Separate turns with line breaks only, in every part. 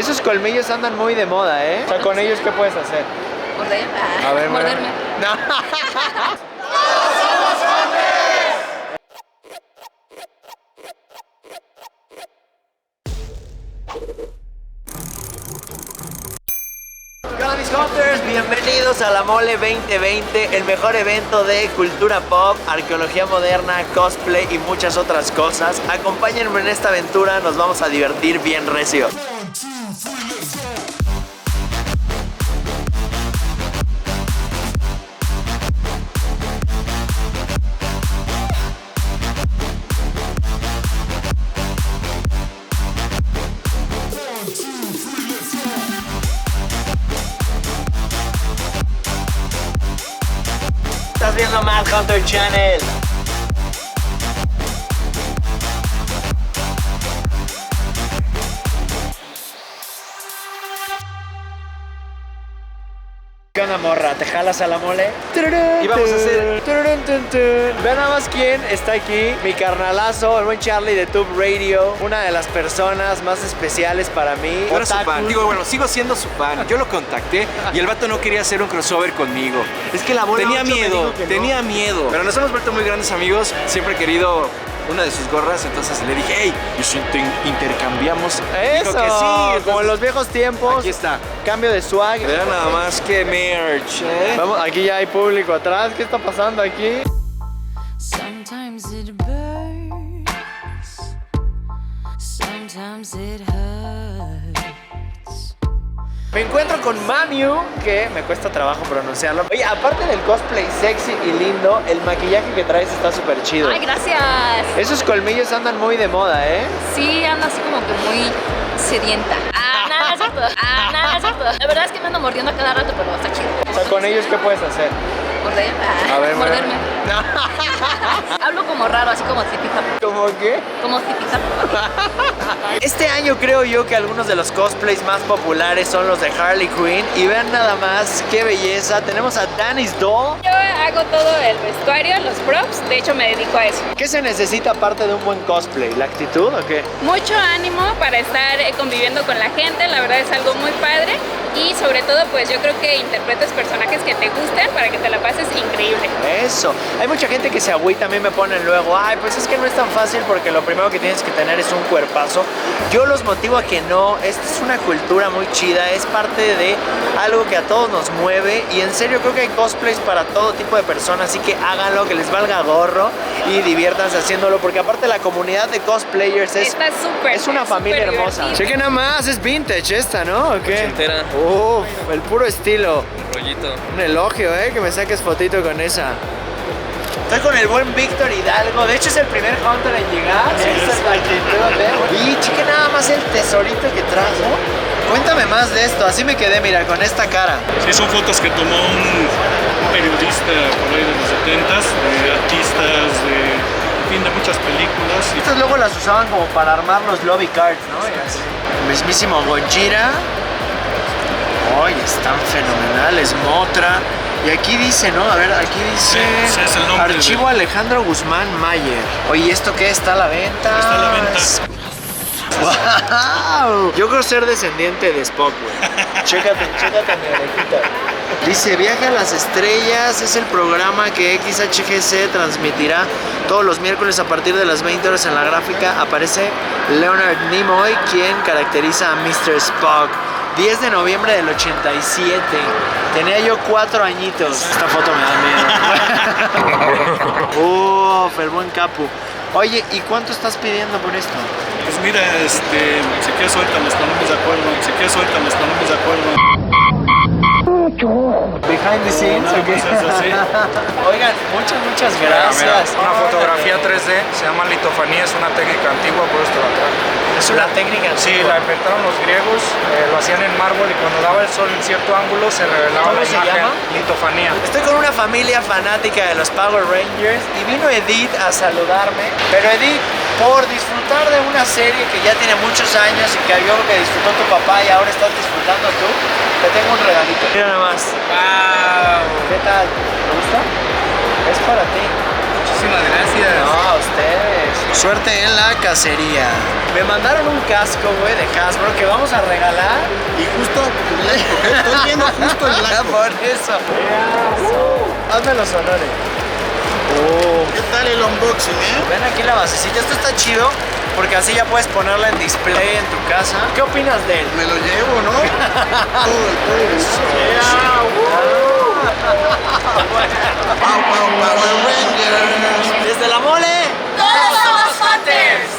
Esos colmillos andan muy de moda, ¿eh? O sea, con ellos, ¿qué puedes hacer?
¿Morder?
A ver,
morderme.
No. ¿Qué onda, mis hunters? Bienvenidos a la Mole 2020, el mejor evento de cultura pop, arqueología moderna, cosplay y muchas otras cosas. Acompáñenme en esta aventura, nos vamos a divertir bien recio. Estás viendo Mad Hunter Channel. ¿Qué onda, morra? ¿Te jalas a la mole? Y vamos a hacer... Vean nada más quién está aquí. Mi carnalazo, el buen Charlie de Tube Radio. Una de las personas más especiales para mí.
Yo era su fan. Digo, bueno, sigo siendo su fan. Yo lo contacté y el vato no quería hacer un crossover conmigo.
Es que la bola
Tenía
8 me
miedo,
dijo que no.
tenía miedo. Pero nos hemos vuelto muy grandes amigos. Siempre he querido una de sus gorras, entonces le dije, hey, ¿y si intercambiamos?
Eso,
Dijo que sí. Entonces,
como en los viejos tiempos.
aquí está.
Cambio de swag.
Vean nada más que merch, ¿eh?
Vamos, aquí ya hay público atrás. ¿Qué está pasando aquí?
Sometimes it burns, sometimes it hurts.
Me encuentro con Mamiu, que me cuesta trabajo pronunciarlo. Oye, aparte del cosplay sexy y lindo, el maquillaje que traes está súper chido.
Ay, gracias.
Esos colmillos andan muy de moda, ¿eh?
Sí, ando así como que muy sedienta. Nada, es cierto. Nada, es cierto. La verdad es que me ando mordiendo a cada rato, pero está chido.
O sea, con ellos, ¿qué puedes hacer?
¿Morder?
A ver,
morderme. Hablo como raro, así como zipizapo.
¿Cómo qué?
Como zipizapo.
Este año creo yo que algunos de los cosplays más populares son los de Harley Quinn. Y vean nada más qué belleza. Tenemos a Danny's Doll.
Yo hago todo el vestuario, los props, de hecho me dedico a eso.
¿Qué se necesita aparte de un buen cosplay? ¿La actitud o qué?
Mucho ánimo para estar conviviendo con la gente, la verdad es algo muy padre y sobre todo pues yo creo que interpretes personajes que te gusten para que te la pases increíble.
Eso. Hay mucha gente que se agüita, a mí me ponen luego, ay, pues es que no es tan fácil porque lo primero que tienes que tener es un cuerpazo. Yo los motivo a que no, esta es una cultura muy chida, es parte de algo que a todos nos mueve y en serio creo que hay cosplays para todo tipo de personas, así que háganlo, que les valga gorro y diviértanse haciéndolo porque aparte la comunidad de cosplayers
Está súper.
es una familia
súper
hermosa.
divertido.
Chequen nada más, es vintage esta, ¿no? ¿O qué?
Entera,
Uf, el puro estilo.
rollito.
Un elogio, que me saques fotito con esa. Estoy con el buen Víctor Hidalgo. De hecho es el primer hunter en llegar. Esa es la actitud, Y cheque nada más el tesorito que trajo. Cuéntame más de esto. Así me quedé, mira, con esta cara.
Sí, son fotos que tomó un periodista por ahí de los 70s, de artistas, en fin, de muchas películas.
Estas luego las usaban como para armar los lobby cards, ¿no? Y así. Mismísimo Gojira. Ay, están fenomenales. Motra. Y aquí dice, ¿no? A ver, aquí dice...
Sí, es el nombre
Archivo Alejandro Guzmán Mayer. Oye, ¿esto qué? ¿Está a la venta?
Está a la venta.
¡Wow! Yo creo ser descendiente de Spock, güey. Chécate mi orejita. Dice, Viaje a las Estrellas es el programa que XHGC transmitirá todos los miércoles a partir de las 20 horas. En la gráfica aparece Leonard Nimoy, quien caracteriza a Mr. Spock. 10 de noviembre del 87. Tenía yo 4 añitos. Esta foto me da miedo. Uf, el buen Capu. Oye, ¿y cuánto estás pidiendo por esto?
Pues mira, si quieres suelta, nos ponemos de acuerdo. Si quieres suelta, nos ponemos de acuerdo.
Behind the scenes,
Nada más es así.
Oigan, muchas gracias.
Una fotografía 3D, se llama litofanía, es una técnica antigua, por esto la traje.
Es una técnica.
Sí, la inventaron los griegos, lo hacían en mármol y cuando daba el sol en cierto ángulo se revelaba
¿Cómo
la
se
imagen.
llama?
Litofanía.
Estoy con una familia fanática de los Power Rangers y vino Edith a saludarme. Pero Edith, por disfrutar de una serie que ya tiene muchos años y que yo creo que disfrutó tu papá y ahora estás disfrutando tú, te tengo un regalito. Mira nada más.
¡Wow!
¿Qué tal? ¿Te gusta? Es para ti.
Muchísimas gracias.
No, a ustedes. Suerte en la cacería. Me mandaron un casco, güey, de Hasbro que vamos a regalar.
Y justo blanco, estoy viendo justo el blanco.
Por eso. Hazme los honores.
¿Qué tal el unboxing,
Ven aquí la basecita. Esto está chido porque así ya puedes ponerla en display en tu casa. ¿Qué opinas de él?
Me lo llevo, ¿no? Power Rangers.
Desde la mole.
¡Todos somos Hunters!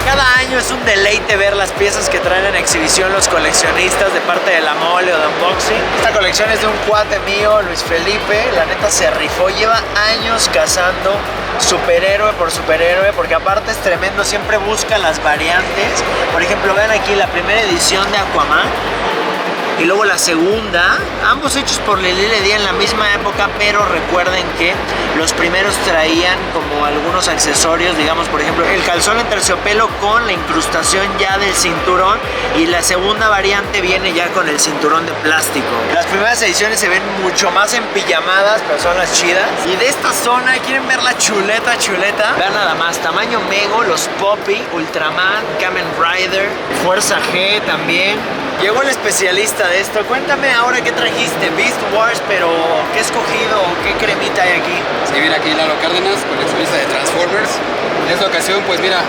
Cada año es un deleite ver las piezas que traen en exhibición los coleccionistas de parte de la mole o de unboxing. Esta colección es de un cuate mío, Luis Felipe. La neta se rifó, lleva años cazando superhéroe por superhéroe, porque aparte es tremendo, siempre busca las variantes. Por ejemplo, vean aquí la primera edición de Aquaman y luego la segunda, ambos hechos por Lili Ledy en la misma época, pero recuerden que los primeros traían como algunos accesorios, digamos, por ejemplo, el calzón en terciopelo con la incrustación ya del cinturón, y la segunda variante viene ya con el cinturón de plástico. Las primeras ediciones se ven mucho más empillamadas, pero son las chidas. Y de esta zona, ¿quieren ver la chuleta? Vean nada más, tamaño Mego, los Poppy, Ultraman, Kamen Rider, Fuerza G también. Llegó el especialista de esto. Cuéntame ahora qué trajiste. Beast Wars, pero ¿qué escogido? ¿Qué cremita hay aquí?
Sí, mira, aquí Lalo Cárdenas, coleccionista de Transformers. En esta ocasión, pues mira,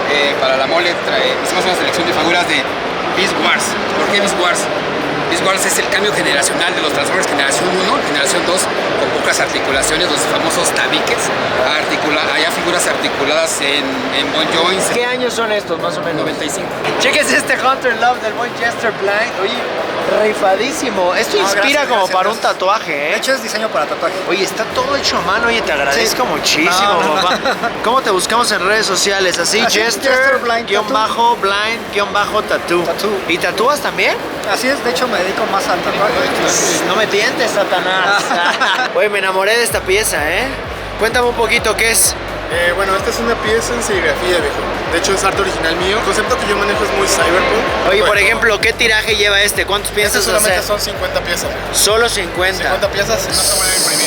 para la mole hicimos una selección de figuras de Beast Wars. ¿Por qué Beast Wars? Beast Wars es el cambio generacional de los Transformers generación 1, generación 2, con pocas articulaciones, los famosos tabiques. Hay figuras articuladas en bone joints.
¿Qué años son estos, más o menos?
95.
Chequense este Hunter Love del buen Jester Blind. Oye, rifadísimo. Esto inspira
gracias,
como
gracias,
para
gracias.
un tatuaje,
De hecho es diseño para tatuaje.
Oye, está todo hecho a mano. Oye, te agradezco muchísimo,
No.
papá. ¿Cómo te buscamos en redes sociales? Así,
Jester Blind
Jester-Blind-Tattoo.
Tattoo.
¿Y tatúas también?
Así es, de hecho me dedico más al tatuaje.
No me tientes, Satanás. Oye, me enamoré de esta pieza, ¿eh? Cuéntame un poquito qué es.
Bueno, esta es una pieza en serigrafía, viejo. De hecho, es arte original mío. El concepto que yo manejo es muy cyberpunk.
Oye, por
Bueno,
ejemplo, ¿qué tiraje lleva este? ¿Cuántos
Este
piensas
solamente
hacer?
son 50 piezas.
Solo 50.
50 piezas y no se vuelve a imprimir.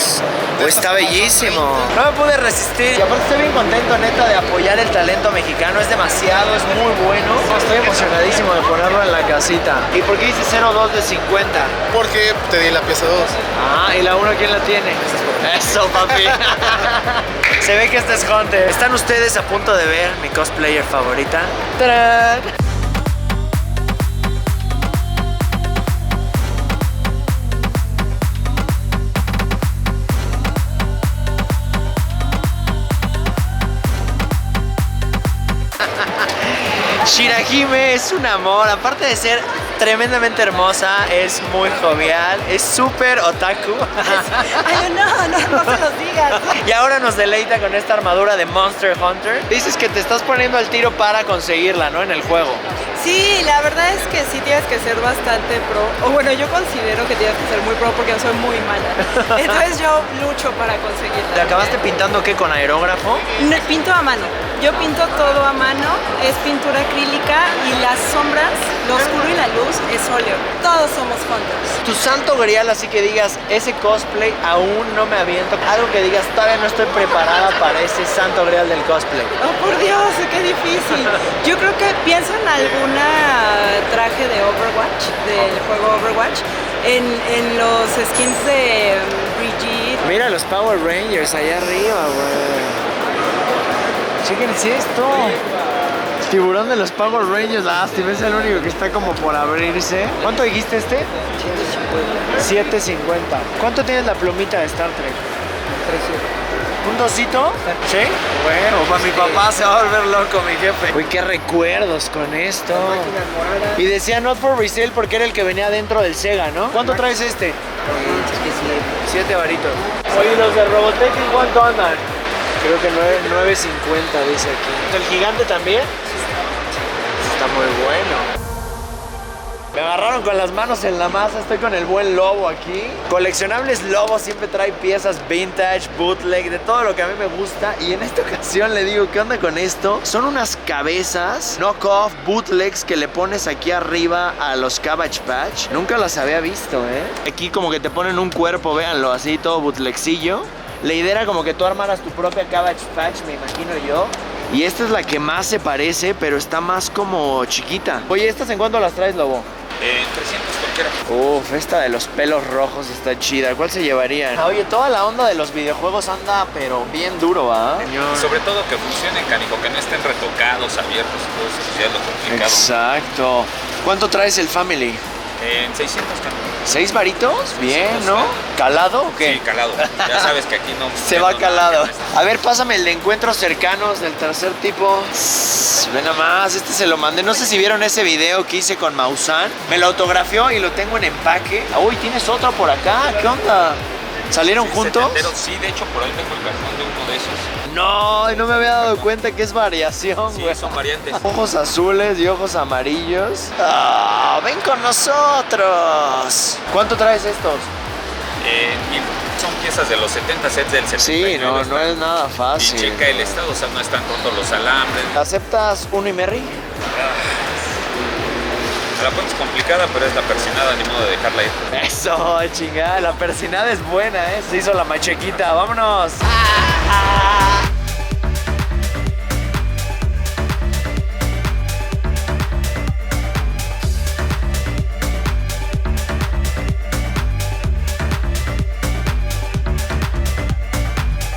Pues está bellísimo. No me pude resistir. Y aparte estoy bien contento, neta, de apoyar el talento mexicano. Es demasiado, es muy bueno. Estoy emocionadísimo de ponerlo en la casita. ¿Y por qué dice 02 de 50?
Porque te di la pieza 2.
Ah, ¿y la 1 quién la tiene? Eso, papi. Se ve que este es Hunter. ¿Están ustedes a punto de ver mi cosplayer favorita? ¡Tarán! Shirahime es un amor, aparte de ser tremendamente hermosa, es muy jovial, es súper otaku.
Ay, no se los digas.
Y ahora nos deleita con esta armadura de Monster Hunter. Dices que te estás poniendo al tiro para conseguirla, ¿no? En el juego.
Sí, la verdad es que sí tienes que ser bastante pro. O bueno, yo considero que tienes que ser muy pro porque yo soy muy mala. Entonces yo lucho para conseguirla.
¿Te acabaste pintando qué, con aerógrafo?
Pinto a mano. Yo pinto todo a mano. Es pintura acrílica y las sombras, lo oscuro y la luz es óleo. Todos somos hunters.
Tu santo grial, así que digas, ese cosplay aún no me aviento. Algo que digas, todavía no estoy preparada para ese santo grial del cosplay.
Oh, por Dios, qué difícil. Yo creo que pienso en alguna traje de Overwatch, del juego Overwatch, en los skins de Brigitte.
Mira los Power Rangers allá arriba, güey. Chéquense esto. Tiburón de los Power Rangers. Lástima, es el único que está como por abrirse. ¿Cuánto dijiste este? 7.50. ¿Cuánto tienes la plumita de Star Trek? 300. ¿Un dosito? ¿Sí? Bueno, para mi papá se va a volver loco, mi jefe. Uy, qué recuerdos con esto. Y decía not for resale porque era el que venía dentro del Sega, ¿no? ¿Cuánto traes este? 7 varitos. Oye, los de Robotech, ¿en cuánto andan? Creo que 9.50 dice aquí. ¿El gigante también? Está muy bueno. Me agarraron con las manos en la masa, estoy con el buen Lobo aquí. Coleccionables Lobo siempre trae piezas vintage, bootleg, de todo lo que a mí me gusta. Y en esta ocasión le digo, ¿qué onda con esto? Son unas cabezas knockoff, bootlegs que le pones aquí arriba a los Cabbage Patch. Nunca las había visto, Aquí como que te ponen un cuerpo, véanlo, así todo bootlegcillo. La idea era como que tú armaras tu propia Cabbage Patch, me imagino yo. Y esta es la que más se parece, pero está más como chiquita. Oye, ¿estas en cuánto las traes, Lobo?
300 cualquiera.
Uf, esta de los pelos rojos está chida. ¿Cuál se llevarían? Oye, toda la onda de los videojuegos anda, pero bien duro, ¿ah?
Sobre todo que funcionen, canijo, que no estén retocados, abiertos y todo eso, ya es lo complicado.
Exacto. ¿Cuánto traes el Family?
En 600, canijo.
¿6 varitos? Bien, ¿no? ¿Calado o qué?
Sí, calado. Ya sabes que aquí no...
Se va calado. A ver, pásame el de encuentros cercanos del tercer tipo. Ve nada más, este se lo mandé. No sé si vieron ese video que hice con Maussan. Me lo autografió y lo tengo en empaque. Uy, tienes otro por acá. ¿Qué onda? ¿Salieron juntos?
Sí, de hecho, por ahí tengo el cartón de uno de esos.
No me había dado cuenta que es variación, güey.
Sí, son variantes.
Ojos azules y ojos amarillos. ¡Ven con nosotros! ¿Cuánto traes estos?
Son piezas de los 70 sets del 70.
Sí, no es nada fácil.
Y checa el estado, o sea, no están rotos los alambres.
¿Aceptas uno y Merry?
La pones complicada, pero es la persinada, ni modo de dejarla ir.
Eso, chingada, la persinada es buena, Se hizo la machequita, vámonos.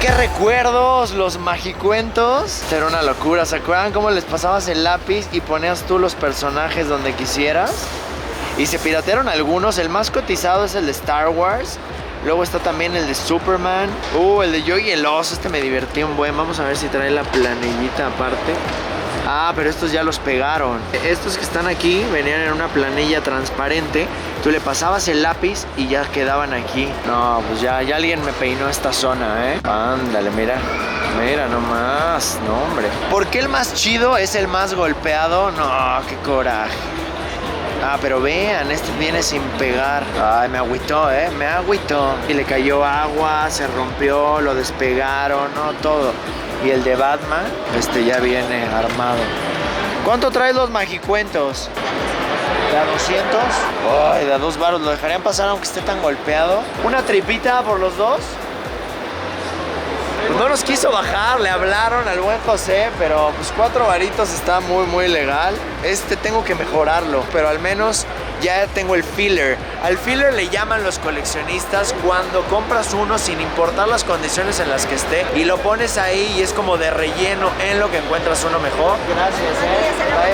¡Qué recuerdos! Los magicuentos. Era una locura. ¿Se acuerdan cómo les pasabas el lápiz y ponías tú los personajes donde quisieras? Y se piratearon algunos. El más cotizado es el de Star Wars. Luego está también el de Superman. El de Yo y el Oso. Este me divertí un buen. Vamos a ver si trae la planillita aparte. Pero estos ya los pegaron. Estos que están aquí venían en una planilla transparente. Tú le pasabas el lápiz y ya quedaban aquí. No, pues ya alguien me peinó esta zona, Ándale, mira. Mira nomás. No, hombre. ¿Por qué el más chido es el más golpeado? No, qué coraje. Pero vean, este viene sin pegar. Ay, me agüitó, me agüitó. Y le cayó agua, se rompió, lo despegaron, no, todo. Y el de Batman, este ya viene armado. ¿Cuánto traes los magicuentos? ¿De a 200? Ay, de a 2 varos. ¿Lo dejarían pasar aunque esté tan golpeado? ¿Una tripita por los dos? Pues no nos quiso bajar, le hablaron al buen José, pero pues 4 varitos está muy legal. Tengo que mejorarlo, pero al menos ya tengo el filler. Al filler le llaman los coleccionistas cuando compras uno sin importar las condiciones en las que esté y lo pones ahí y es como de relleno en lo que encuentras uno mejor. Gracias,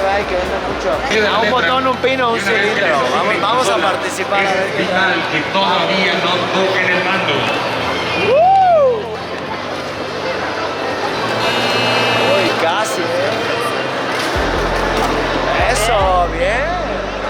bye, que venda mucho. Un botón, un pino, un cilindro. Vamos a participar a ver qué tal.
Que todavía no toquen el mando.
Casi, Eso, bien,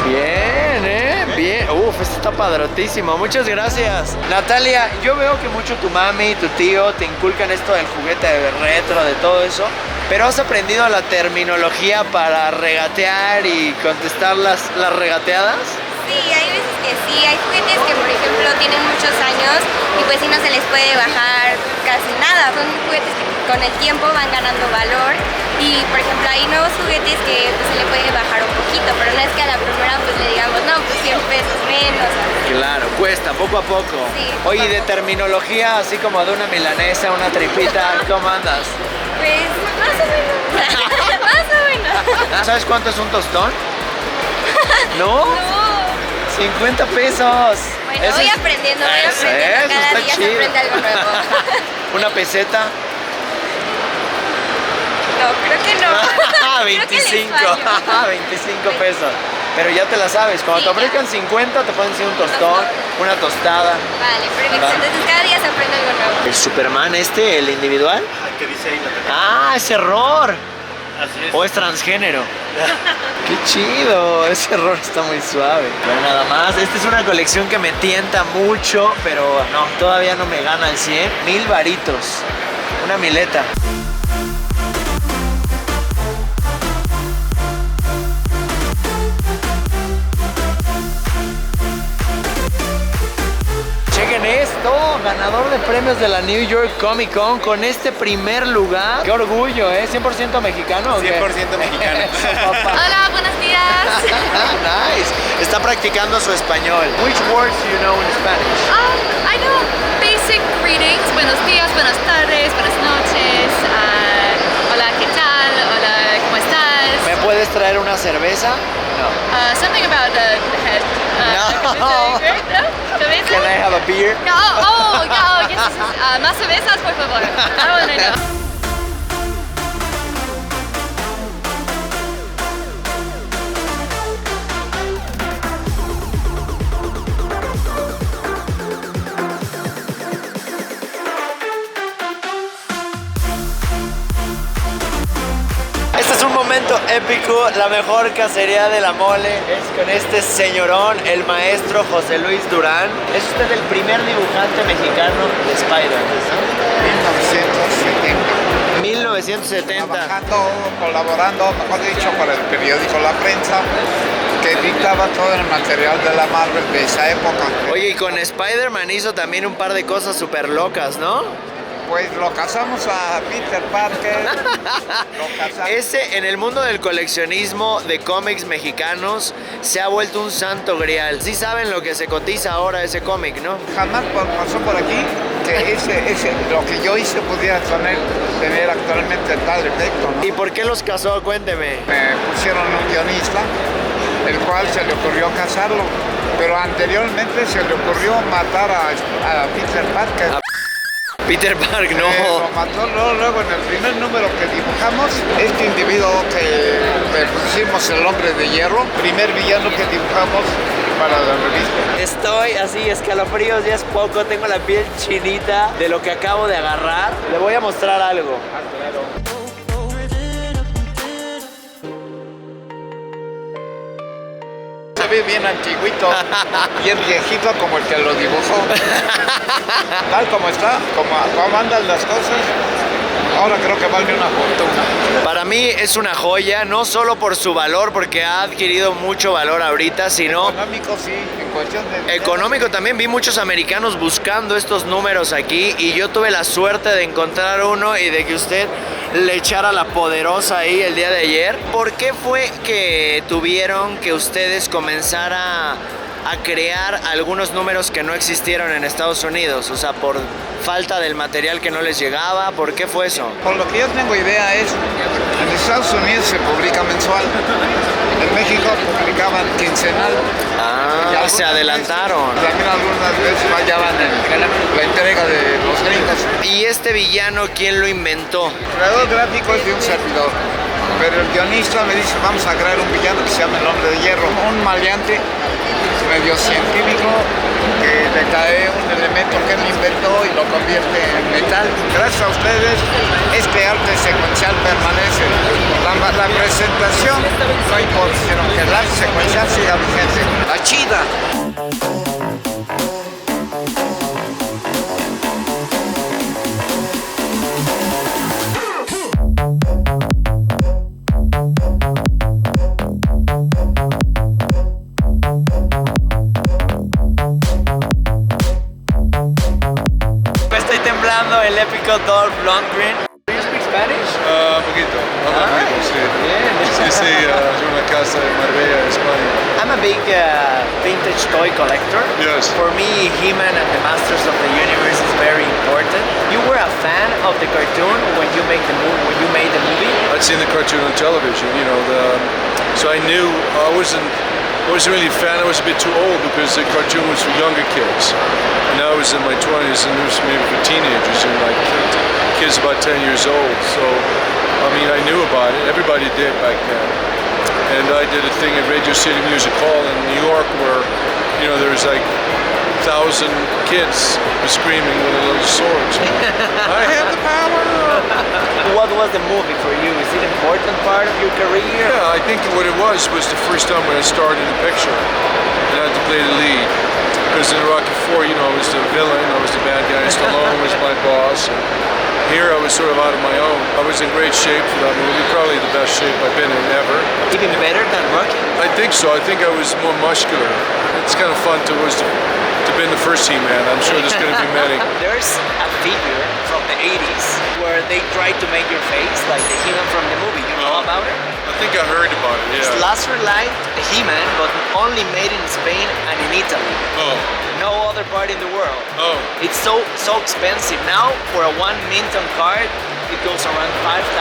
bien. Este está padrotísimo. Muchas gracias. Natalia, yo veo que mucho tu mami y tu tío te inculcan esto del juguete de retro, de todo eso. Pero has aprendido la terminología para regatear y contestar las regateadas.
Sí, hay veces que sí. Hay juguetes que, por ejemplo, tienen muchos años y pues sí no se les puede bajar casi nada. Son juguetes que con el tiempo van ganando valor y, por ejemplo, hay nuevos juguetes que pues, se le puede bajar un poquito, pero no es que a la primera pues le digamos, no, pues 100 pesos menos. Así.
Claro, cuesta, poco a poco.
Sí,
Oye, de terminología, así como de una milanesa, una tripita, ¿cómo andas?
Pues más o menos. Más o menos.
¿Sabes cuánto es un tostón? ¿No?
No.
50 pesos.
Bueno, voy aprendiendo, cada día se aprende algo nuevo.
¿Una peseta?
No, creo que no.
25. 25 pesos. Pero ya te la sabes, cuando te ofrezcan 50 te pueden decir un tostón, una tostada.
Vale, perfecto. Entonces cada día se aprende algo nuevo.
¿El Superman el individual?
¿Qué dice ahí la tarjeta?
¡Es error!
Así es.
¿O es transgénero? ¡Qué chido! Ese error está muy suave. Pero nada más, esta es una colección que me tienta mucho, pero no, todavía no me gana al 100. 1000 varitos. Una mileta. ganador de premios de la New York Comic Con con este primer lugar. Qué orgullo, ¿eh? ¿100% mexicano o qué?
100% mexicano.
Hola, buenos días.
Nice. Está practicando su español. Which words do you know in Spanish?
I know basic greetings. Buenos días, buenas tardes, buenas noches. Hola, ¿qué tal? Hola, ¿cómo estás?
¿Me puedes traer una cerveza? No.
Something about the head.
No.
¿Cerveza?
Can I have a beer?
No, yes. Más cervezas, por favor. No.
Este es un momento épico, la mejor cacería de la mole es con este señorón, el maestro José Luis Durán. Es usted el primer dibujante mexicano de Spider-Man, ¿no? 1970.
Trabajando, colaborando, mejor dicho, para el periódico La Prensa, que dictaba todo el material de la Marvel de esa época.
Oye, y con Spider-Man hizo también un par de cosas súper locas, ¿no?
Pues lo casamos a Peter Parker.
Ese, en el mundo del coleccionismo de cómics mexicanos, se ha vuelto un santo grial. Sí saben lo que se cotiza ahora ese cómic, ¿no?
Jamás pasó por aquí que lo que yo hice pudiera tener actualmente tal efecto, ¿no?
¿Y por qué los casó? Cuénteme.
Me pusieron un guionista, el cual se le ocurrió casarlo, pero anteriormente se le ocurrió matar a Peter Parker.
Peter Park, no.
Lo mató luego en el primer número que dibujamos. Este individuo que le pusimos el Hombre de Hierro, primer villano que dibujamos para la revista.
Estoy así, escalofríos, ya es poco, tengo la piel chinita de lo que acabo de agarrar. Le voy a mostrar algo.
Se ve bien antiguito, bien viejito como el que lo dibujó. Tal como está, como andan las cosas, ahora creo que vale una fortuna.
Para mí es una joya, no solo por su valor, porque ha adquirido mucho valor ahorita, sino...
Económico, sí, en cuestión de...
Económico también, vi muchos americanos buscando estos números aquí y yo tuve la suerte de encontrar uno y de que usted le echara la poderosa ahí el día de ayer. ¿Por qué fue que tuvieron que ustedes comenzar a crear algunos números que no existieron en Estados Unidos? O sea, por falta del material que no les llegaba, ¿por qué fue eso?
Por lo que yo tengo idea es, en Estados Unidos se publica mensual, en México publicaban quincenal.
Ah, se adelantaron.
También algunas veces fallaban en la entrega de los gringos.
¿Y este villano quién lo inventó?
El creador gráfico es de un servidor, pero el guionista me dice, vamos a crear un villano que se llama el Hombre de Hierro, un maleante medio científico que le cae un elemento que él inventó y lo convierte en metal. Gracias a ustedes, este arte secuencial permanece. La presentación no importa, sino que el arte secuencial siga vigente. La chida.
El épico Dolph Lundgren. Do you speak Spanish?
Poquito, sí. Sí, es una casa en Marbella, España.
I'm a big vintage toy collector.
Yes.
For me, He-Man and the Masters of the Universe is very important. You were a fan of the cartoon when you made the movie.
I'd seen the cartoon on television, so I knew I wasn't really a fan. I was a bit too old because the cartoon was for younger kids. And I was in my 20s and it was maybe for teenagers and like kids about 10 years old. So, I mean, I knew about it. Everybody did back then. And I did a thing at Radio City Music Hall in New York where, there was like 1,000 kids screaming with little swords. I have the power!
What was the movie for you? Is it an important part of your career?
Yeah, I think what it was the first time when I started in the picture and I had to play the lead. Because in Rocky IV, I was the villain, I was the bad guy, Stallone was my boss. And here I was sort of out of my own. I was in great shape for that movie, probably the best shape I've been in ever.
Even better than Rocky?
I think so. I think I was more muscular. It's kind of fun to to be in the first He-Man. I'm sure there's going to be many.
There's a figure from the 80s where they tried to make your face like the He-Man from the movie. You know about it?
I think I heard about it,
It's
yeah.
laser light He-Man, but only made in Spain and in Italy.
Oh.
No other part in the world.
Oh.
It's so expensive now. For a 1 Minton card, it goes around $5,000.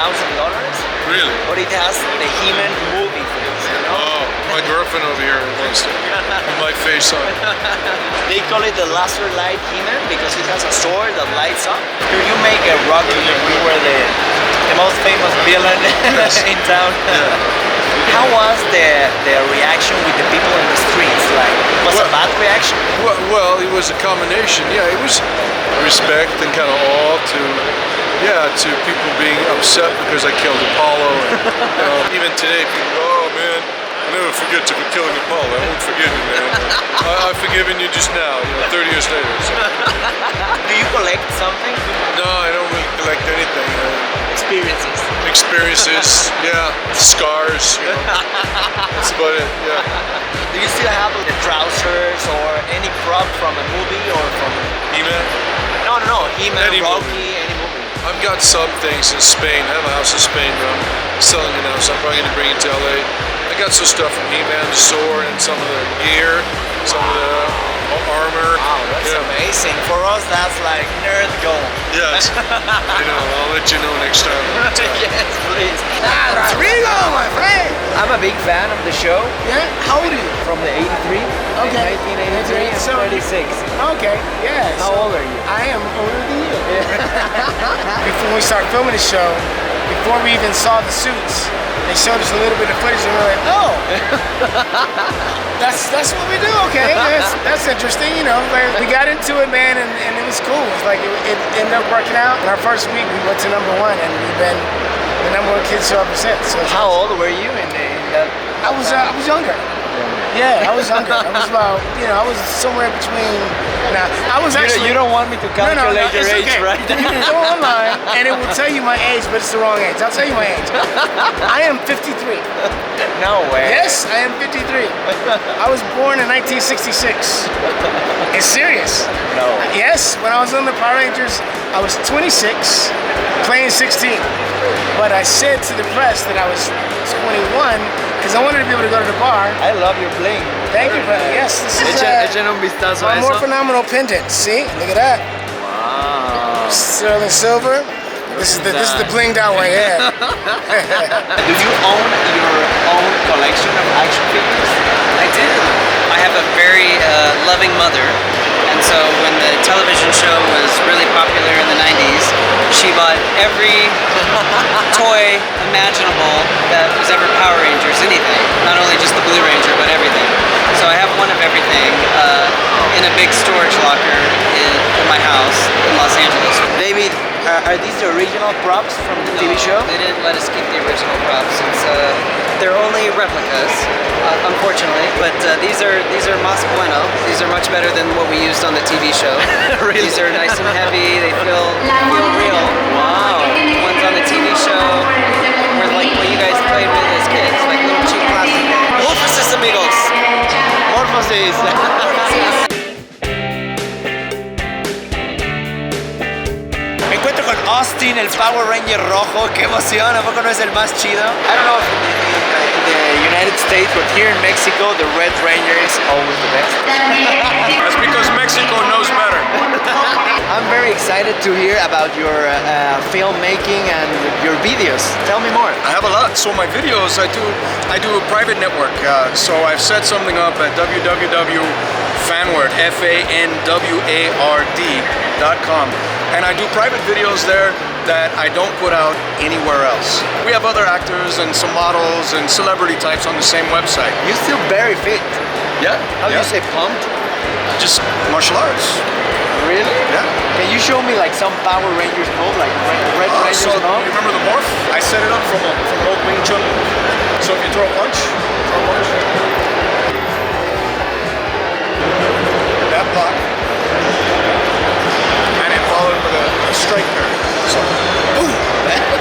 Really?
But it has the He-Man movie face, you know?
Oh, my girlfriend over here wants to put my face on it.
They call it the laser light He-Man because it has a sword that lights up. Could you make a Rocky if we were the most famous villain in town? How was the reaction with the people in the streets? Like, was it a bad reaction?
Well, it was a combination. Yeah, it was respect and kind of awe to people being upset because I killed Apollo. And, even today, people go, "Oh man, I never forget to be killing Apollo. I won't forgive you, man. I've forgiven you just now, 30 years later." So.
Do you collect something?
No, I don't really collect anything.
Experiences,
yeah, scars. That's about it. Yeah.
Do you still have the trousers or any prop from a movie or from
He-Man?
No, He-Man,
Any
Rocky,
movie.
any movie.
I've got some things in Spain. I have a house in Spain that I'm selling it now, so I'm probably going to bring it to LA. I got some stuff from He-Man, the sword, and some of the gear, some of the armor.
Wow, that's amazing. For us, that's like nerd gold.
Yes. I'll let you know next time.
Yes, please.
Rodrigo, my friend.
I'm a big fan of the show.
Yeah? How old are you?
From the 83.
Okay.
1983, I'm
So-
36.
Okay, yeah.
How old are you?
I am older than you. Before we started filming the show, before we even saw the suits, they showed us a little bit of footage and we were like, oh, that's what we do, okay. That's interesting, Like, we got into it, man, and it was cool. It's like it ended up working out. In our first week, we went to #1, and we've been the #1 kids show ever since. So
How old were you in that?
I was younger. Yeah, I was younger. I was about, I was somewhere between. Now, I was actually.
You don't want me to calculate your
it's
age,
okay.
right?
You can go online and it will tell you my age, but it's the wrong age. I'll tell you my age. I am 53.
No way.
Yes, I am 53. I was born in 1966. It's serious.
No.
Yes, when I was on the Power Rangers, I was 26, playing 16. But I said to the press that I was 21 because I wanted to be able to go to the bar.
I love your bling.
Thank you, brother. Yes, this is
Echen un vistazo a
my
eso.
more phenomenal pendant. See, look at that.
Wow.
Sterling silver. This is the blinged out one. Yeah.
Do you own your own collection of action figures?
I do. I have a very loving mother, and so when the television show was really popular in the 90s, she bought every toy imaginable that was ever Power Rangers, anything. Not only just the Blue Ranger, but everything. So I have one of everything in a big storage locker in my house in Los Angeles.
David, are these the original props from the TV show?
They didn't let us keep the original props. They're only replicas, unfortunately. But these are mas bueno. These are much better than what we used on the TV show.
Really?
These are nice and heavy. They feel real. Wow. The ones on the TV show were like what you guys played with as kids, like little cheap plastic.
Morphosis, amigos. Morphosis. Me encuentro con Austin, el Power Ranger rojo. Qué emoción, ¿a poco no es el más chido? I don't know if in the United States, but here in Mexico, the Red Ranger is always the best.
That's because Mexico knows better.
I'm very excited to hear about your filmmaking and your videos. Tell me more.
I have a lot. So my videos, I do a private network. So I've set something up at www.fanward, FANWARD.com. And I do private videos there that I don't put out anywhere else. We have other actors and some models and celebrity types on the same website.
You're still very fit.
Yeah.
How do you say pumped?
Just martial arts.
Really?
Yeah.
Can you show me like some Power Rangers move, like Red Rangers
So
move?
you remember the morph? I set it up from old Wing Chun. So if you throw a punch, that block, and it followed with a strike parry. So, boom!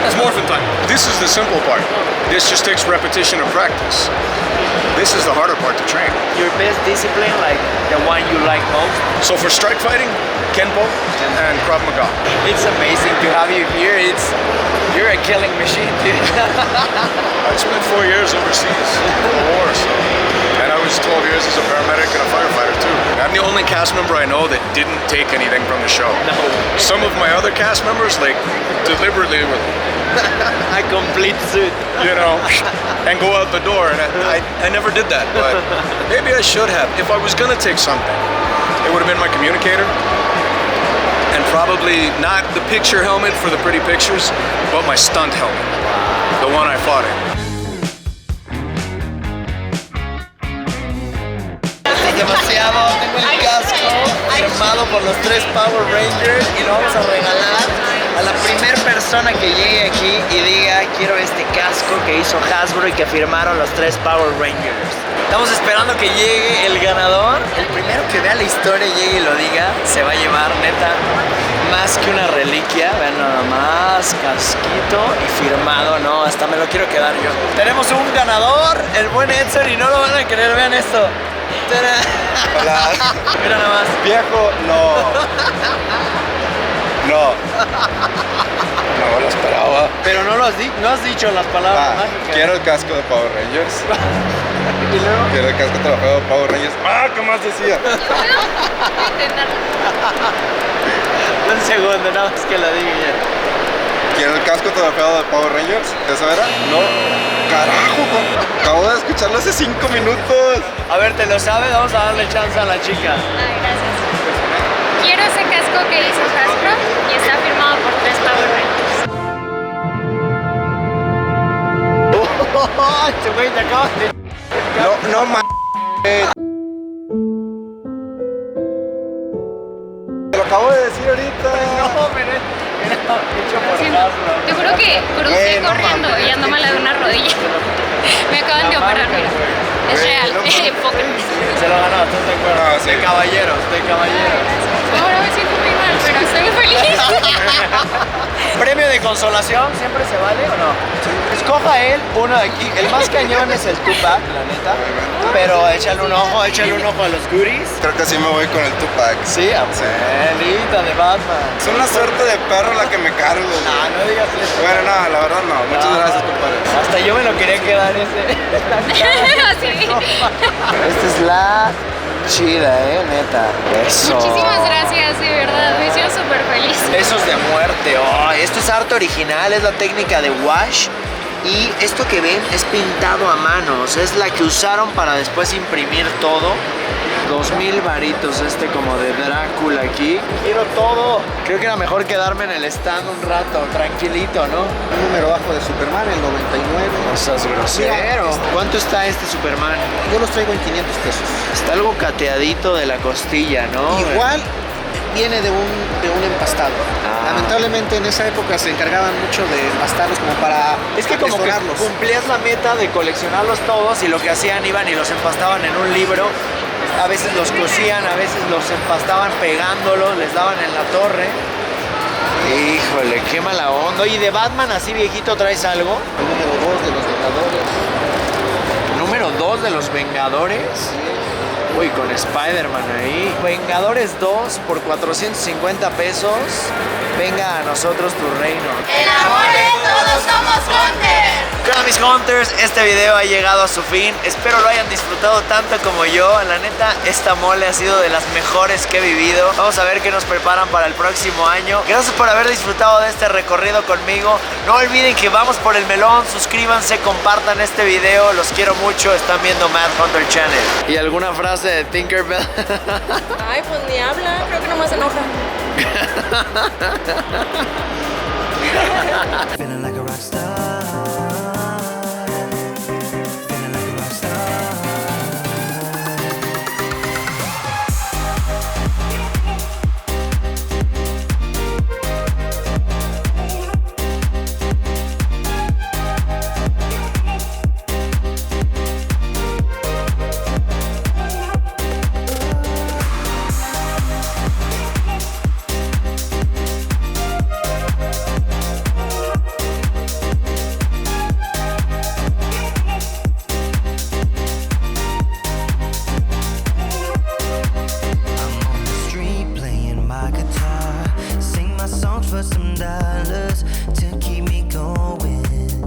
It's morphin' time. This is the simple part. This just takes repetition and practice. This is the harder part to train.
Your best discipline, like the one you like most?
So for strike fighting, Kenpo and Krav Maga.
It's amazing to have you here. You're a killing machine, dude.
I spent 4 years overseas for the war, so. And I was 12 years as a paramedic and a firefighter too. I'm the only cast member I know that didn't take anything from the show.
No.
Some of my other cast members, like, deliberately were
a complete suit,
you know, and go out the door. And I never did that, but maybe I should have. If I was gonna take something, it would have been my communicator, and probably not the picture helmet for the pretty pictures, but my stunt helmet, the one I fought in.
Demasiado, tengo el casco firmado por los 3 Power Rangers y lo vamos a regalar a la primera persona que llegue aquí y diga quiero este casco que hizo Hasbro y que firmaron los 3 Power Rangers. Estamos esperando que llegue el ganador. El primero que vea la historia y llegue y lo diga se va a llevar, neta, más que una reliquia. Vean nada más, casquito y firmado, no, hasta me lo quiero quedar yo. Tenemos un ganador, el buen Edson, y no lo van a creer, vean esto.
Hola.
Mira nada más.
Viejo, no. No. No lo esperaba.
Pero no has dicho las palabras mágicas.
Quiero el casco de Power Rangers.
¿Y luego?
Quiero el casco trabajado de Power Rangers. ¿Qué más decía?
Un segundo, nada más que lo diga ya.
¿Quiero el casco trabajado de Power Rangers? ¿Eso era? No. Carajo, acabo de escucharlo hace 5 minutos.
A ver, ¿te lo sabes? Vamos a darle chance a la chica.
Ay, gracias. Quiero ese casco que hizo Hasbro y está firmado por 3 Power Rangers.
Este güey te acabas de...
No ma... Te lo acabo de decir ahorita.
No, pero... Hecho por Hasbro.
Te juro que crucé corriendo y ando mala de una rodilla. Me acaban de operar, mira. Es real.
Se lo ganó, ¿estás de acuerdo?
No, sí.
De caballeros, de caballeros.
Ahora me siento muy mal, pero estoy muy feliz.
¿Premio de consolación siempre se vale o no? Escoja él, uno de aquí. El más cañón es el Tupac, la neta. Pero échale un ojo a los goodies.
Creo que sí me voy con el Tupac.
Sí, abuelita de Batman.
Es una suerte de perro la que me cargo.
No digas eso.
Bueno, no, la verdad no. Muchas gracias, compadre.
Hasta yo me lo quería quedar ese.
Sí.
Esta es la chida, neta. Eso.
Muchísimas gracias, de verdad. Me siento súper feliz.
Besos de muerte. Oh, esto es arte original, es la técnica de wash. Y esto que ven es pintado a manos. Es la que usaron para después imprimir todo. 2000 varitos como de Drácula aquí. Quiero todo. Creo que era mejor quedarme en el stand un rato, tranquilito, ¿no?
Un número bajo de Superman, el 99.
No seas grosero.
Mira,
¿cuánto está este Superman?
Yo los traigo en 500 pesos.
Está algo cateadito de la costilla, ¿no?
Igual viene de un empastado. Lamentablemente en esa época se encargaban mucho de empastarlos como para
Es que como que cumplías la meta de coleccionarlos todos y lo que hacían iban y los empastaban en un libro. A veces los cosían, a veces los empastaban pegándolos, les daban en la torre. Híjole, qué mala onda. Oye, ¿de Batman así viejito traes algo?
El número 2 de los Vengadores.
¿Número 2 de los Vengadores? Uy, con Spider-Man ahí. Vengadores 2 por 450 pesos. Venga a nosotros tu reino.
En Amores todos somos Hunters.
Hola mis Hunters, este video ha llegado a su fin. Espero lo hayan disfrutado tanto como yo. La neta, esta mole ha sido de las mejores que he vivido. Vamos a ver qué nos preparan para el próximo año. Gracias por haber disfrutado de este recorrido conmigo. No olviden que vamos por el melón. Suscríbanse, compartan este video. Los quiero mucho. Están viendo Mad Hunter Channel. ¿Y alguna frase de Tinkerbell?
Ay, pues ni habla. Creo que nomás se enoja.
Feeling like a rock star.